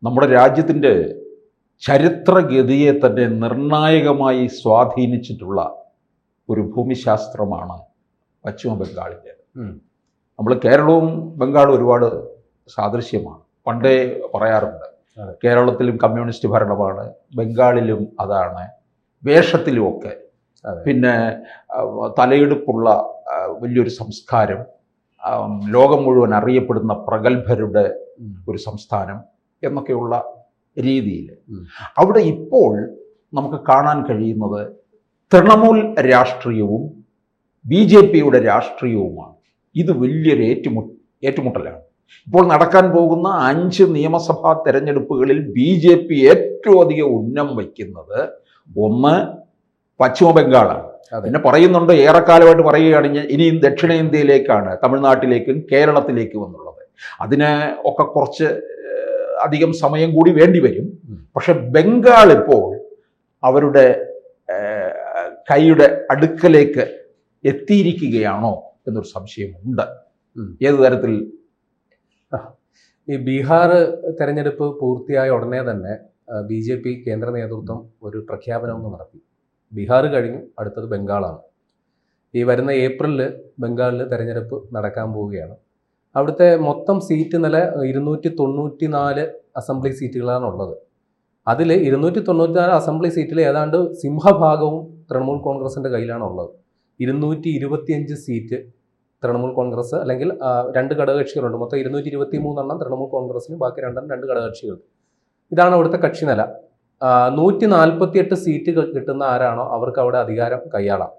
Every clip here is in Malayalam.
നമ്മുടെ രാജ്യത്തിൻ്റെ ചരിത്രഗതിയെ തന്നെ നിർണായകമായി സ്വാധീനിച്ചിട്ടുള്ള ഒരു ഭൂമിശാസ്ത്രമാണ് പശ്ചിമ ബംഗാളിൻ്റെ. നമ്മൾ കേരളവും ബംഗാളും ഒരുപാട് സാദൃശ്യമാണ്. പണ്ടേ പറയാറുണ്ട്, കേരളത്തിലും കമ്മ്യൂണിസ്റ്റ് ഭരണമാണ്, ബംഗാളിലും അതാണ്, വേഷത്തിലുമൊക്കെ. പിന്നെ തലയെടുപ്പുള്ള വലിയൊരു സംസ്കാരം, ലോകം മുഴുവൻ അറിയപ്പെടുന്ന പ്രഗത്ഭരുടെ ഒരു സംസ്ഥാനം എന്നൊക്കെയുള്ള രീതിയിൽ. അവിടെ ഇപ്പോൾ നമുക്ക് കാണാൻ കഴിയുന്നത് തൃണമൂൽ രാഷ്ട്രീയവും BJP രാഷ്ട്രീയവുമാണ്. ഇത് വലിയൊരു ഏറ്റുമുട്ടലാണ്. ഇപ്പോൾ നടക്കാൻ പോകുന്ന 5 നിയമസഭാ തെരഞ്ഞെടുപ്പുകളിൽ BJP ഏറ്റവും അധികം ഉന്നം വയ്ക്കുന്നത് ഒന്ന് പശ്ചിമ ബംഗാളാണ്. പിന്നെ പറയുന്നുണ്ട്, ഏറെക്കാലമായിട്ട് പറയുകയാണെങ്കിൽ ഇനിയും ദക്ഷിണേന്ത്യയിലേക്കാണ്, തമിഴ്നാട്ടിലേക്കും കേരളത്തിലേക്കും എന്നുള്ളത്. അതിന് ഒക്കെ കുറച്ച് അധികം സമയം കൂടി വേണ്ടി വരും. പക്ഷെ ബംഗാൾ ഇപ്പോൾ അവരുടെ കൈയുടെ അടുക്കലേക്ക് എത്തിയിരിക്കുകയാണോ എന്നൊരു സംശയമുണ്ട്. ഏത് തരത്തിൽ? ഈ ബീഹാർ തെരഞ്ഞെടുപ്പ് പൂർത്തിയായ ഉടനെ തന്നെ BJP കേന്ദ്ര നേതൃത്വം ഒരു പ്രഖ്യാപനമൊന്നും നടത്തി. ബീഹാർ കഴിഞ്ഞു, അടുത്തത് ബംഗാളാണ്. ഈ വരുന്ന ഏപ്രിലിൽ ബംഗാളിൽ തെരഞ്ഞെടുപ്പ് നടക്കാൻ പോവുകയാണ്. അവിടുത്തെ മൊത്തം സീറ്റ് നില 294 അസംബ്ലി സീറ്റുകളാണുള്ളത്. അതിൽ 294 അസംബ്ലി സീറ്റിൽ ഏതാണ്ട് സിംഹഭാഗവും തൃണമൂൽ കോൺഗ്രസിൻ്റെ കയ്യിലാണുള്ളത്. 225 സീറ്റ് തൃണമൂൽ കോൺഗ്രസ്, അല്ലെങ്കിൽ 2 ഘടകകക്ഷികളുണ്ട്. മൊത്തം 223 തൃണമൂൽ കോൺഗ്രസിനും ബാക്കി 2 ഘടകകക്ഷികൾ. ഇതാണ് അവിടുത്തെ കക്ഷി നില. 148 സീറ്റ് കിട്ടുന്ന ആരാണോ അവർക്ക് അവിടെ അധികാരം കൈയാളാം.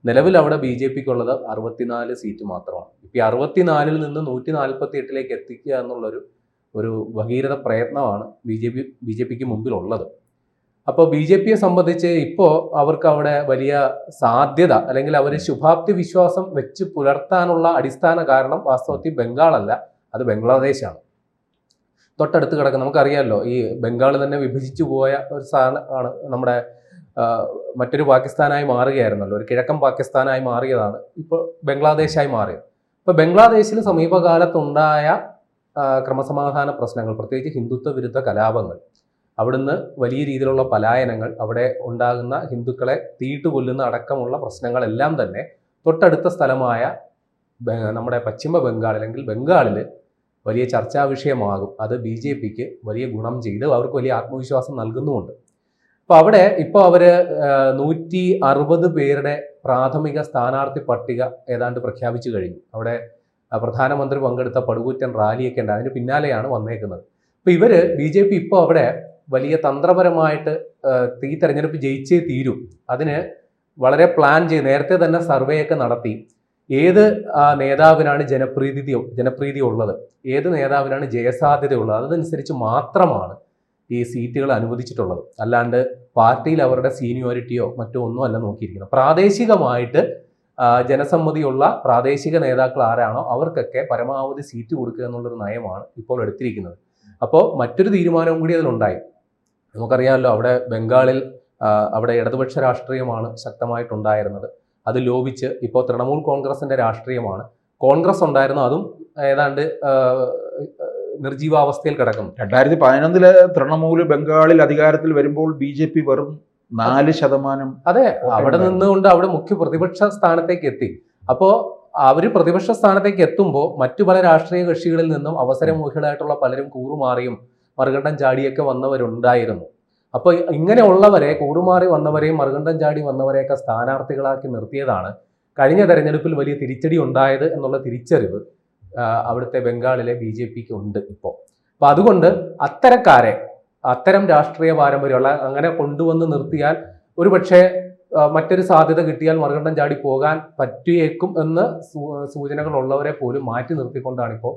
നിലവിൽ അവിടെ BJPക്കുള്ളത് 64 സീറ്റ് മാത്രമാണ്. ഇപ്പം 64-ൽ നിന്ന് 148-ലേക്ക് എത്തിക്കുക എന്നുള്ളൊരു ഭഗീരഥ പ്രയത്നമാണ് BJPക്ക് മുമ്പിലുള്ളത്. അപ്പോൾ BJPയെ സംബന്ധിച്ച് ഇപ്പോൾ അവർക്ക് അവിടെ വലിയ സാധ്യത, അല്ലെങ്കിൽ അവർ ശുഭാപ്തി വിശ്വാസം വെച്ച് പുലർത്താനുള്ള അടിസ്ഥാന കാരണം വാസ്തവത്തിൽ ബംഗാളല്ല, അത് ബംഗ്ലാദേശാണ്. തൊട്ടടുത്ത് കിടക്കുന്ന, നമുക്കറിയാമല്ലോ, ഈ ബംഗാൾ തന്നെ വിഭജിച്ചു പോയ ഒരു സ്ഥാനമാണ് നമ്മുടെ മറ്റൊരു പാകിസ്ഥാനായി മാറുകയായിരുന്നല്ലോ, ഒരു കിഴക്കൻ പാകിസ്ഥാനായി മാറിയതാണ് ഇപ്പോൾ ബംഗ്ലാദേശായി മാറിയത്. ഇപ്പോൾ ബംഗ്ലാദേശിൽ സമീപകാലത്തുണ്ടായ ക്രമസമാധാന പ്രശ്നങ്ങൾ, പ്രത്യേകിച്ച് ഹിന്ദുത്വ വിരുദ്ധ കലാപങ്ങൾ, അവിടുന്ന് വലിയ രീതിയിലുള്ള പലായനങ്ങൾ, അവിടെ ഉണ്ടാകുന്ന ഹിന്ദുക്കളെ തീയിട്ടുകൊല്ലുന്ന അടക്കമുള്ള പ്രശ്നങ്ങളെല്ലാം തന്നെ തൊട്ടടുത്ത സ്ഥലമായ നമ്മുടെ പശ്ചിമ ബംഗാൾ അല്ലെങ്കിൽ ബംഗാളിൽ വലിയ ചർച്ചാ വിഷയമാകും. അത് BJPക്ക് വലിയ ഗുണം ചെയ്ത് അവർക്ക് വലിയ ആത്മവിശ്വാസം നൽകുന്നുമുണ്ട്. അപ്പോൾ അവിടെ ഇപ്പോൾ അവർ 160 പേരുടെ പ്രാഥമിക സ്ഥാനാർത്ഥി പട്ടിക ഏതാണ്ട് പ്രഖ്യാപിച്ചു കഴിഞ്ഞു. അവിടെ പ്രധാനമന്ത്രി പങ്കെടുത്ത പടുകൂറ്റൻ റാലിയൊക്കെ ഉണ്ട്, അതിന് പിന്നാലെയാണ് വന്നേക്കുന്നത്. അപ്പോൾ BJP ഇപ്പോൾ അവിടെ വലിയ തന്ത്രപരമായിട്ട് ഈ തെരഞ്ഞെടുപ്പ് ജയിച്ചേ തീരും, അതിന് വളരെ പ്ലാൻ ചെയ്ത് നേരത്തെ തന്നെ സർവേ ഒക്കെ നടത്തി ഏത് നേതാവിനാണ് ജനപ്രീതി ഉള്ളത്, ഏത് നേതാവിനാണ് ജയസാധ്യത ഉള്ളത്, അതനുസരിച്ച് മാത്രമാണ് ഈ സീറ്റുകൾ അനുവദിച്ചിട്ടുള്ളത്. അല്ലാണ്ട് പാർട്ടിയിൽ അവരുടെ സീനിയോറിറ്റിയോ മറ്റോ ഒന്നും അല്ല നോക്കിയിരിക്കുന്നത്. പ്രാദേശികമായിട്ട് ജനസമ്മതിയുള്ള പ്രാദേശിക നേതാക്കൾ ആരാണോ അവർക്കൊക്കെ പരമാവധി സീറ്റ് കൊടുക്കുക എന്നുള്ളൊരു നയമാണ് ഇപ്പോൾ എടുത്തിരിക്കുന്നത്. അപ്പോൾ മറ്റൊരു തീരുമാനവും കൂടി അതിലുണ്ടായി. നമുക്കറിയാമല്ലോ, അവിടെ ബംഗാളിൽ അവിടെ ഇടതുപക്ഷ രാഷ്ട്രീയമാണ് ശക്തമായിട്ടുണ്ടായിരുന്നത്. അത് ലോപിച്ച് ഇപ്പോൾ തൃണമൂൽ കോൺഗ്രസിന്റെ രാഷ്ട്രീയമാണ്. കോൺഗ്രസ് ഉണ്ടായിരുന്നു, അതും ഏതാണ്ട് നിർജീവാവസ്ഥയിൽ കിടക്കുന്നു. 2011 തൃണമൂല് ബംഗാളിൽ അധികാരത്തിൽ വരുമ്പോൾ BJP വെറും 4%. അതെ, അവിടെ നിന്നുകൊണ്ട് അവിടെ മുഖ്യ പ്രതിപക്ഷ സ്ഥാനത്തേക്ക് എത്തി. അപ്പോൾ അവർ പ്രതിപക്ഷ സ്ഥാനത്തേക്ക് എത്തുമ്പോൾ മറ്റു പല രാഷ്ട്രീയ കക്ഷികളിൽ നിന്നും അവസരമോഹികളായിട്ടുള്ള പലരും കൂറുമാറിയും മറുകണ്ഠം ചാടിയൊക്കെ വന്നവരുണ്ടായിരുന്നു. അപ്പോൾ ഇങ്ങനെയുള്ളവരെ, കൂറുമാറി വന്നവരെയും മറുകണ്ഠം ചാടി വന്നവരെയൊക്കെ സ്ഥാനാർത്ഥികളാക്കി നിർത്തിയതാണ് കഴിഞ്ഞ തെരഞ്ഞെടുപ്പിൽ വലിയ തിരിച്ചടി ഉണ്ടായത് എന്നുള്ള തിരിച്ചറിവ് അവിടുത്തെ ബംഗാളിലെ BJPക്ക് ഉണ്ട് ഇപ്പോൾ. അപ്പോൾ അതുകൊണ്ട് അത്തരം രാഷ്ട്രീയ പാരമ്പര്യമുള്ള അങ്ങനെ കൊണ്ടുവന്ന് നിർത്തിയാൽ ഒരുപക്ഷെ മറ്റൊരു സാധ്യത കിട്ടിയാൽ മറുകണ്ഠം ചാടി പോകാൻ പറ്റിയേക്കും എന്ന് സൂചനകളുള്ളവരെ പോലും മാറ്റി നിർത്തിക്കൊണ്ടാണ് ഇപ്പോൾ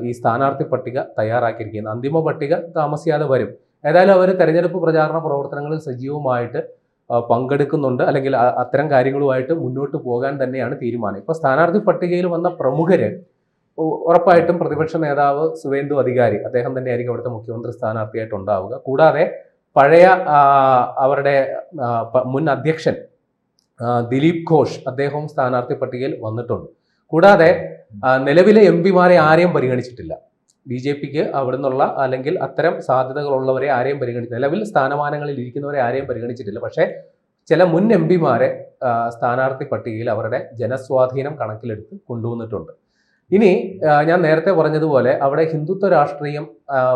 ഈ സ്ഥാനാർത്ഥി പട്ടിക തയ്യാറാക്കിയിരിക്കുന്നത്. അന്തിമ പട്ടിക താമസിയാതെ വരും. ഏതായാലും അവർ തെരഞ്ഞെടുപ്പ് പ്രചാരണ പ്രവർത്തനങ്ങളിൽ സജീവമായിട്ട് പങ്കെടുക്കുന്നുണ്ട്, അല്ലെങ്കിൽ അത്തരം കാര്യങ്ങളുമായിട്ട് മുന്നോട്ട് പോകാൻ തന്നെയാണ് തീരുമാനം. ഇപ്പോൾ സ്ഥാനാർത്ഥി പട്ടികയിൽ വന്ന പ്രമുഖര് ഉറപ്പായിട്ടും പ്രതിപക്ഷ നേതാവ് സുവേന്ദു അധികാരി, അദ്ദേഹം തന്നെയായിരിക്കും അവിടുത്തെ മുഖ്യമന്ത്രി സ്ഥാനാർത്ഥിയായിട്ട് ഉണ്ടാവുക. കൂടാതെ പഴയ അവരുടെ മുൻ അധ്യക്ഷൻ ദിലീപ് ഘോഷ്, അദ്ദേഹവും സ്ഥാനാർത്ഥി പട്ടികയിൽ വന്നിട്ടുണ്ട്. കൂടാതെ നിലവിലെ MP-മാരെ ആരെയും പരിഗണിച്ചിട്ടില്ല. BJPക്ക് അവിടെ നിന്നുള്ള അല്ലെങ്കിൽ അത്തരം സാധ്യതകളുള്ളവരെ ആരെയും പരിഗണിച്ചില്ല. നിലവിൽ സ്ഥാനമാനങ്ങളിൽ ഇരിക്കുന്നവരെ ആരെയും പരിഗണിച്ചിട്ടില്ല. പക്ഷേ ചില മുൻ MP-മാരെ സ്ഥാനാർത്ഥി പട്ടികയിൽ അവരുടെ ജനസ്വാധീനം കണക്കിലെടുത്ത് കൊണ്ടുവന്നിട്ടുണ്ട്. ഇനി ഞാൻ നേരത്തെ പറഞ്ഞതുപോലെ അവിടെ ഹിന്ദുത്വ രാഷ്ട്രീയം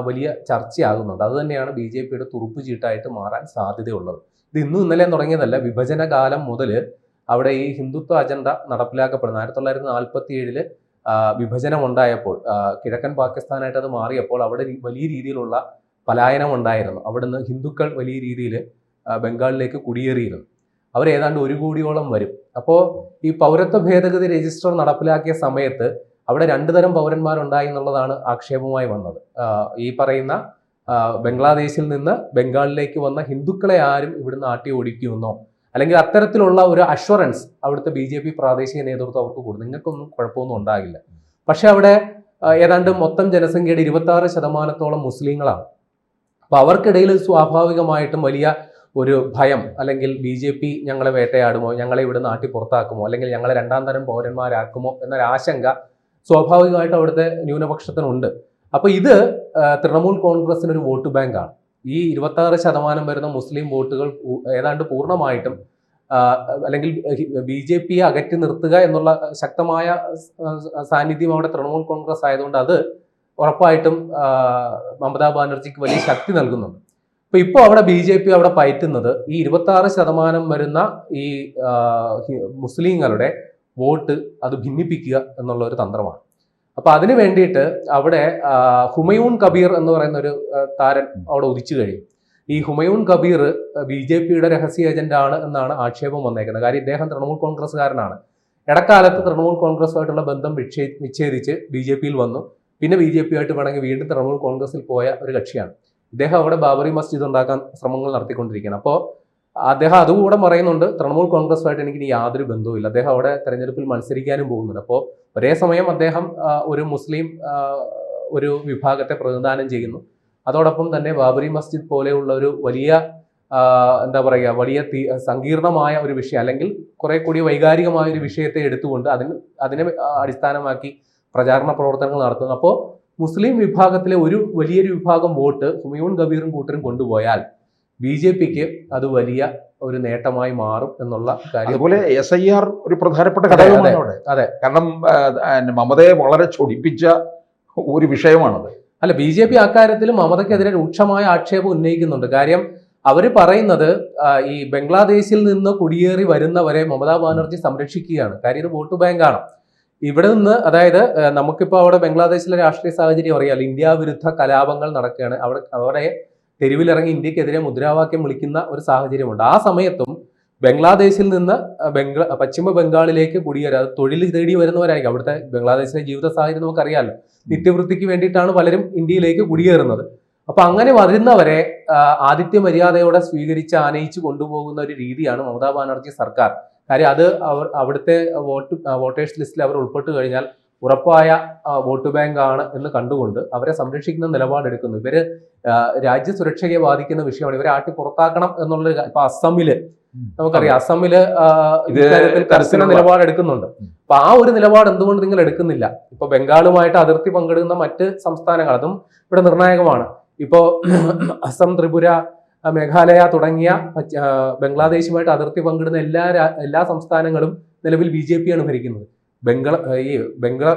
വലിയ ചർച്ചയാകുന്നുണ്ട്. അതുതന്നെയാണ് BJPയുടെ തുറുപ്പ് ചീട്ടായിട്ട് മാറാൻ സാധ്യതയുള്ളത്. ഇത് ഇന്നും ഇന്നലെയും തുടങ്ങിയതല്ല. വിഭജന കാലം മുതൽ അവിടെ ഈ ഹിന്ദുത്വ അജണ്ട നടപ്പിലാക്കപ്പെടുന്നു. 1947 വിഭജനം ഉണ്ടായപ്പോൾ, കിഴക്കൻ പാകിസ്ഥാനായിട്ട് അത് മാറിയപ്പോൾ അവിടെ വലിയ രീതിയിലുള്ള പലായനം ഉണ്ടായിരുന്നു. അവിടുന്ന് ഹിന്ദുക്കൾ വലിയ രീതിയിൽ ബംഗാളിലേക്ക് കുടിയേറിയിരുന്നു. അവർ ഏതാണ്ട് 1 കോടിയോളം വരും. അപ്പോൾ ഈ പൗരത്വ ഭേദഗതി രജിസ്റ്റർ നടപ്പിലാക്കിയ സമയത്ത് അവിടെ 2 തരം പൗരന്മാരുണ്ടായി എന്നുള്ളതാണ് ആക്ഷേപമായി വന്നത്. ഈ പറയുന്ന ബംഗ്ലാദേശിൽ നിന്ന് ബംഗാളിലേക്ക് വന്ന ഹിന്ദുക്കളെ ആരും ഇവിടുന്ന് ആട്ടി ഓടിക്കുമെന്നോ അല്ലെങ്കിൽ അത്തരത്തിലുള്ള ഒരു അഷ്വറൻസ് അവിടുത്തെ BJP പ്രാദേശിക നേതൃത്വം അവർക്ക് കൊടുക്കും. നിങ്ങൾക്കൊന്നും കുഴപ്പമൊന്നും ഉണ്ടാകില്ല. പക്ഷെ അവിടെ ഏതാണ്ട് മൊത്തം ജനസംഖ്യയുടെ 26% മുസ്ലിങ്ങളാണ്. അപ്പോൾ അവർക്കിടയിൽ സ്വാഭാവികമായിട്ടും വലിയ ഒരു ഭയം, അല്ലെങ്കിൽ BJP ഞങ്ങളെ വേട്ടയാടുമോ, ഞങ്ങളെ ഇവിടെ നാട്ടി പുറത്താക്കുമോ, അല്ലെങ്കിൽ ഞങ്ങളെ 2ാം തരം പൗരന്മാരാക്കുമോ എന്നൊരാശങ്ക സ്വാഭാവികമായിട്ടും അവിടുത്തെ ന്യൂനപക്ഷത്തിനുണ്ട്. അപ്പോൾ ഇത് തൃണമൂൽ കോൺഗ്രസിന് ഒരു വോട്ട് ബാങ്കാണ്. ഈ 26% വരുന്ന മുസ്ലിം വോട്ടുകൾ ഏതാണ്ട് പൂർണ്ണമായിട്ടും അല്ലെങ്കിൽ BJPയെ അകറ്റി നിർത്തുക എന്നുള്ള ശക്തമായ സാന്നിധ്യം അവിടെ തൃണമൂൽ കോൺഗ്രസ് ആയതുകൊണ്ട് അത് ഉറപ്പായിട്ടും മമതാ ബാനർജിക്ക് വലിയ ശക്തി നൽകുന്നുണ്ട്. അപ്പൊ ഇപ്പോൾ അവിടെ BJP അവിടെ പയറ്റുന്നത് ഈ 26% വരുന്ന ഈ മുസ്ലിങ്ങളുടെ വോട്ട് അത് ഭിന്നിപ്പിക്കുക എന്നുള്ള ഒരു തന്ത്രമാണ്. അപ്പൊ അതിനു വേണ്ടിയിട്ട് അവിടെ ഹുമയൂൺ കബീർ എന്ന് പറയുന്ന ഒരു താരൻ അവിടെ ഉദിച്ചു കഴിയും. ഈ ഹുമയൂൺ കബീർ BJPയുടെ രഹസ്യ ഏജന്റാണ് എന്നാണ് ആക്ഷേപം വന്നേക്കുന്നത്. കാര്യം ഇദ്ദേഹം തൃണമൂൽ കോൺഗ്രസ്സുകാരനാണ്. ഇടക്കാലത്ത് തൃണമൂൽ കോൺഗ്രസുമായിട്ടുള്ള ബന്ധം വിച്ഛേദിച്ച് BJPയിൽ വന്നു. പിന്നെ BJPയായിട്ട് വേണമെങ്കിൽ വീണ്ടും തൃണമൂൽ കോൺഗ്രസിൽ പോയ ഒരു കക്ഷിയാണ്. ഇദ്ദേഹം അവിടെ ബാബറി മസ്ജിദ് ഉണ്ടാക്കാൻ ശ്രമങ്ങൾ നടത്തിക്കൊണ്ടിരിക്കുകയാണ്. അപ്പോൾ അദ്ദേഹം അതുകൂടെ പറയുന്നുണ്ട്, തൃണമൂൽ കോൺഗ്രസുമായിട്ട് എനിക്ക് യാതൊരു ബന്ധവുമില്ല. അദ്ദേഹം അവിടെ തെരഞ്ഞെടുപ്പിൽ മത്സരിക്കാനും പോകുന്നുണ്ട്. അപ്പോൾ ഒരേ സമയം അദ്ദേഹം ഒരു മുസ്ലിം ഒരു വിഭാഗത്തെ പ്രതിനിധാനം ചെയ്യുന്നു. അതോടൊപ്പം തന്നെ ബാബറി മസ്ജിദ് പോലെയുള്ള ഒരു വലിയ എന്താ പറയുക, വലിയ സങ്കീർണമായ ഒരു വിഷയം അല്ലെങ്കിൽ കുറെ കൂടി വൈകാരികമായ ഒരു വിഷയത്തെ എടുത്തുകൊണ്ട് അതിനെ അടിസ്ഥാനമാക്കി പ്രചാരണ പ്രവർത്തനങ്ങൾ നടത്തുന്നു. അപ്പോൾ മുസ്ലിം വിഭാഗത്തിലെ ഒരു വലിയൊരു വിഭാഗം വോട്ട് ഹുമയൂൺ കബീറും കൂട്ടരും കൊണ്ടുപോയാൽ BJPക്ക് അത് വലിയ ഒരു നേട്ടമായി മാറും എന്നുള്ള കാര്യം. അതുപോലെ SIR ഒരു പ്രധാനപ്പെട്ട ഘടകമാണ് അവിടെ. അതെ, കാരണം മമതയെ വളരെ ചൊടിപ്പിച്ച ഒരു വിഷയമാണത്. അല്ല, BJP അക്കാര്യത്തിൽ മമതയ്ക്കെതിരെ രൂക്ഷമായ ആക്ഷേപം ഉന്നയിക്കുന്നുണ്ട്. കാര്യം അവർ പറയുന്നത് ഈ ബംഗ്ലാദേശിൽ നിന്ന് കുടിയേറി വരുന്നവരെ മമതാ ബാനർജി സംരക്ഷിക്കുകയാണ്. കാര്യം ഇത് വോട്ട് ബാങ്കാണ്. ഇവിടെ നിന്ന്, അതായത് നമുക്കിപ്പോൾ അവിടെ ബംഗ്ലാദേശിലെ രാഷ്ട്രീയ സാഹചര്യം അറിയാമല്ലോ. ഇന്ത്യ വിരുദ്ധ കലാപങ്ങൾ നടക്കുകയാണ്. അവിടെ തെരുവിലിറങ്ങി ഇന്ത്യക്കെതിരെ മുദ്രാവാക്യം വിളിക്കുന്ന ഒരു സാഹചര്യമുണ്ട്. ആ സമയത്തും ബംഗ്ലാദേശിൽ നിന്ന് പശ്ചിമ ബംഗാളിലേക്ക് കുടിയേറി അത് തൊഴിൽ തേടി വരുന്നവരായിരിക്കും. അവിടുത്തെ ബംഗ്ലാദേശിലെ ജീവിത സാഹചര്യം നമുക്കറിയാമല്ലോ. നിത്യവൃത്തിക്ക് വേണ്ടിയിട്ടാണ് പലരും ഇന്ത്യയിലേക്ക് കുടിയേറുന്നത്. അപ്പൊ അങ്ങനെ വരുന്നവരെ ആതിഥ്യ മര്യാദയോടെ സ്വീകരിച്ച് ആനയിച്ചു കൊണ്ടുപോകുന്ന ഒരു രീതിയാണ് മമതാ ബാനർജി സർക്കാർ. കാര്യം അത് അവിടുത്തെ വോട്ടേഴ്സ് ലിസ്റ്റിൽ അവർ ഉൾപ്പെട്ട് കഴിഞ്ഞാൽ ഉറപ്പായ വോട്ട് ബാങ്ക് ആണ് എന്ന് കണ്ടുകൊണ്ട് അവരെ സംരക്ഷിക്കുന്ന നിലപാടെടുക്കുന്നു. ഇവര് രാജ്യസുരക്ഷയെ ബാധിക്കുന്ന വിഷയമാണ്. ഇവരെ ആട്ടി പുറത്താക്കണം എന്നുള്ളൊരു, ഇപ്പൊ അസമില് നമുക്കറിയാം, അസമില് ഇക്കാര്യത്തിൽ കർശന നിലപാടെടുക്കുന്നുണ്ട്. അപ്പൊ ആ ഒരു നിലപാട് എന്തുകൊണ്ട് നിങ്ങൾ എടുക്കുന്നില്ല? ഇപ്പൊ ബംഗാളുമായിട്ട് അതിർത്തി പങ്കിടുന്ന മറ്റ് സംസ്ഥാനങ്ങൾ, അതും ഇവിടെ നിർണായകമാണ്. ഇപ്പോ അസം, ത്രിപുര, മേഘാലയ തുടങ്ങിയ ബംഗ്ലാദേശുമായിട്ട് അതിർത്തി പങ്കിടുന്ന എല്ലാ സംസ്ഥാനങ്ങളും നിലവിൽ BJPയാണ് ഭരിക്കുന്നത്.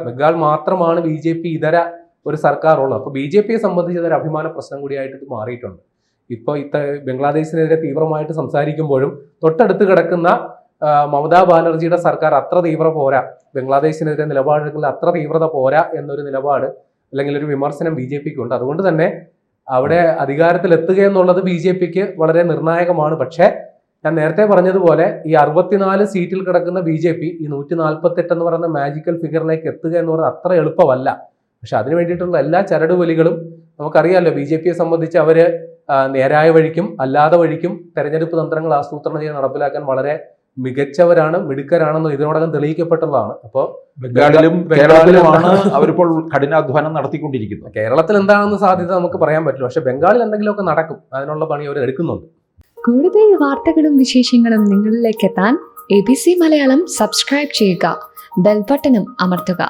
ബംഗാൾ മാത്രമാണ് BJP ഇതര ഒരു സർക്കാർ ഉള്ളത്. അപ്പോൾ BJPയെ സംബന്ധിച്ച് ഒരു അഭിമാന പ്രശ്നം കൂടിയായിട്ട് ഇത് മാറിയിട്ടുണ്ട്. ഇപ്പോൾ ബംഗ്ലാദേശിനെതിരെ തീവ്രമായിട്ട് സംസാരിക്കുമ്പോഴും തൊട്ടടുത്ത് കിടക്കുന്ന മമതാ ബാനർജിയുടെ സർക്കാർ അത്ര തീവ്ര പോരാ, ബംഗ്ലാദേശിനെതിരെ നിലപാടെടുക്കുന്ന അത്ര തീവ്രത പോരാ എന്നൊരു നിലപാട് അല്ലെങ്കിൽ ഒരു വിമർശനം BJPക്ക് ഉണ്ട്. അതുകൊണ്ട് തന്നെ അവിടെ അധികാരത്തിൽ എത്തുക എന്നുള്ളത് BJPക്ക് വളരെ നിർണായകമാണ്. പക്ഷേ ഞാൻ നേരത്തെ പറഞ്ഞതുപോലെ ഈ 64 സീറ്റിൽ കിടക്കുന്ന BJP ഈ 148 എന്ന് പറയുന്ന മാജിക്കൽ ഫിഗറിലേക്ക് എത്തുക എന്ന് പറയുന്നത് അത്ര എളുപ്പമല്ല. പക്ഷെ അതിനു വേണ്ടിയിട്ടുള്ള എല്ലാ ചരടുവലികളും നമുക്കറിയാമല്ലോ. BJPയെ സംബന്ധിച്ച് അവര് നേരായ വഴിക്കും അല്ലാതെ വഴിക്കും തെരഞ്ഞെടുപ്പ് തന്ത്രങ്ങൾ ആസൂത്രണം ചെയ്ത് നടപ്പിലാക്കാൻ വളരെ മികച്ചവരാണ്, മിടുക്കരാണെന്ന് ഇതിനോടകം തെളിയിക്കപ്പെട്ടുള്ളതാണ്. അപ്പോൾ കേരളത്തിലുമാണ് അവരിപ്പോൾ കഠിനാധ്വാനം നടത്തിക്കൊണ്ടിരിക്കുന്നത്. കേരളത്തിൽ എന്താണെന്ന് സാധ്യത നമുക്ക് പറയാൻ പറ്റില്ല. പക്ഷെ ബംഗാളിൽ എന്തെങ്കിലുമൊക്കെ നടക്കും, അതിനുള്ള പണി അവർ എടുക്കുന്നുണ്ട്. കൂടുതൽ വാർത്തകളും വിശേഷങ്ങളും നിങ്ങളിലേക്ക് എത്താൻ ABC മലയാളം സബ്സ്ക്രൈബ് ചെയ്യുക, ബെൽ ബട്ടണും അമർത്തുക.